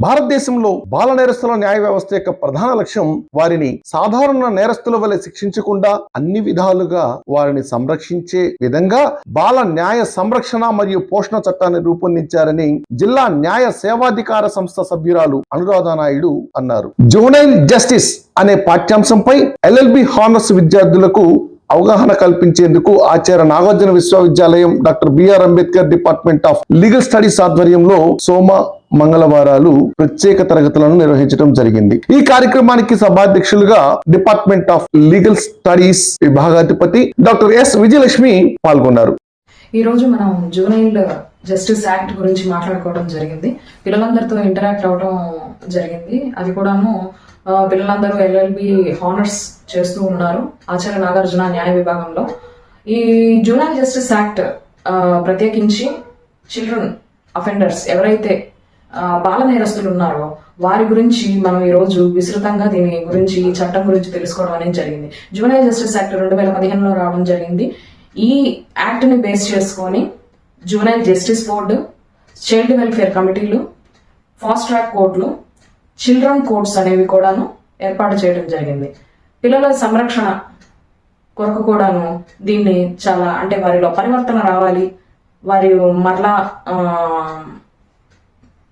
భారతదేశంలో బాల నేరస్తుల న్యాయ వ్యవస్థ యొక్క ప్రధాన లక్ష్యం వారిని సాధారణ నేరస్తుల వలె శిక్షించకుండా అన్ని విధాలుగా వారిని సంరక్షించే విధంగా బాల న్యాయ సంరక్షణ మరియు పోషణ చట్టాన్ని రూపొందించారని జిల్లా న్యాయ సేవాధికార సంస్థ సభ్యురాలు అనురాధ నాయుడు అన్నారు. జువెనైల్ జస్టిస్ అనే పాఠ్యాంశంపై LLB హానర్స్ విద్యార్థులకు అవగాహన కల్పించేందుకు ఆచార్య నాగార్జున విశ్వవిద్యాలయం doctor BR Ambedkar department of legal studies ఆధ్వర్యంలో మంగళవారాలు ప్రత్యేక తరగతులను నిర్వహించడం జరిగింది. ఈ కార్యక్రమానికి సభాధ్యక్షులుగా డిపార్ట్మెంట్ ఆఫ్ లీగల్ స్టడీస్ విభాగాధిపతి డాక్టర్ ఎస్ విజయలక్ష్మి పాల్గొన్నారు. ఈ రోజు మనం జువెనైల్ జస్టిస్ యాక్ట్ గురించి మాట్లాడుకోవడం జరిగింది. పిల్లలందరితో ఇంటరాక్ట్ అవడం జరిగింది. అది కూడాను పిల్లలందరూ LLB హానర్స్ చేస్తూ ఉన్నారు ఆచార్య నాగార్జున న్యాయ విభాగంలో. ఈ జువెనైల్ జస్టిస్ యాక్ట్ ప్రత్యేకించి చిల్డ్రన్ అఫెండర్స్ ఎవరైతే బాల నేరస్తులు ఉన్నారో వారి గురించి మనం ఈ రోజు విస్తృతంగా దీని గురించి చట్టం గురించి తెలుసుకోవడం అనేది జరిగింది. జువెనైల్ జస్టిస్ యాక్ట్ 2015లో రావడం జరిగింది. ఈ యాక్ట్ ని బేస్ చేసుకొని juvenile justice board, child welfare కమిటీలు, ఫాస్ట్ ట్రాక్ కోర్టులు, చిల్డ్రన్ కోర్ట్స్ అనేవి కూడాను ఏర్పాటు చేయడం జరిగింది. పిల్లల సంరక్షణ కొరకు కూడాను దీన్ని చాలా వారిలో పరివర్తన రావాలి, వారి మరలా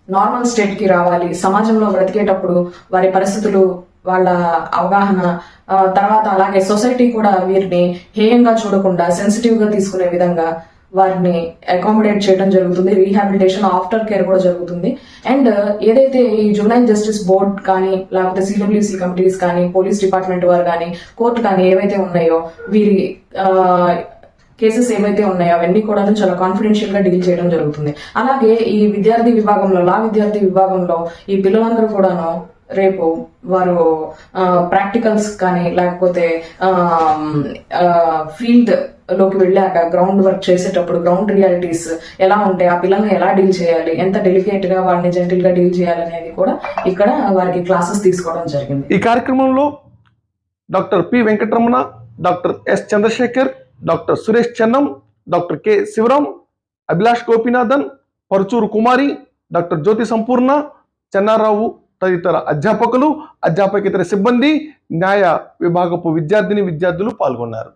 నార్మల్ స్టేట్ కి రావాలి, సమాజంలో బ్రతికేటప్పుడు వారి పరిస్థితులు, వాళ్ళ అవగాహన, తర్వాత అలాగే సొసైటీ కూడా వీరిని హేయంగా చూడకుండా సెన్సిటివ్ గా తీసుకునే విధంగా వారిని అకామిడేట్ చేయడం జరుగుతుంది. రీహాబిలిటేషన్, ఆఫ్టర్ కేర్ కూడా జరుగుతుంది. అండ్ ఏదైతే ఈ జువెనైల్ జస్టిస్ బోర్డ్ కానీ లేకపోతే CWC కమిటీస్ కానీ పోలీస్ డిపార్ట్మెంట్ వారు కానీ కోర్టు కానీ ఏవైతే ఉన్నాయో వీరి కేసెస్ ఏవైతే ఉన్నాయో అవన్నీ కూడా చాలా కాన్ఫిడెన్షియల్ గా డీల్ చేయడం జరుగుతుంది. అలాగే ఈ విద్యార్థి విభాగంలో, లా విద్యార్థి విభాగంలో ఈ పిల్లలందరూ కూడాను రేపు వారు ప్రాక్టికల్స్ కానీ లేకపోతే ఫీల్డ్ లోకి వెళ్ళాక గ్రౌండ్ వర్క్ చేసేటప్పుడు గ్రౌండ్ రియాలిటీస్ ఎలా ఉంటాయి, ఆ పిల్లల్ని ఎలా డీల్ చేయాలి, ఎంత డెలికేట్ గా వారిని జెంటిల్ గా డీల్ చేయాలి అనేది కూడా ఇక్కడ వారికి క్లాసెస్ తీసుకోవడం జరిగింది. ఈ కార్యక్రమంలో doctor P Venkataramana, doctor S Chandrashekar, doctor Suresh Chennam, doctor K Sivaram, Abhilash Gopinathan, Paruchuru Kumari, doctor Jyothi Sampoorna, Chennarao తదితర అధ్యాపకులు, అధ్యాపకేతర సిబ్బంది, న్యాయ విభాగపు విద్యార్థిని విద్యార్థులు పాల్గొన్నారు.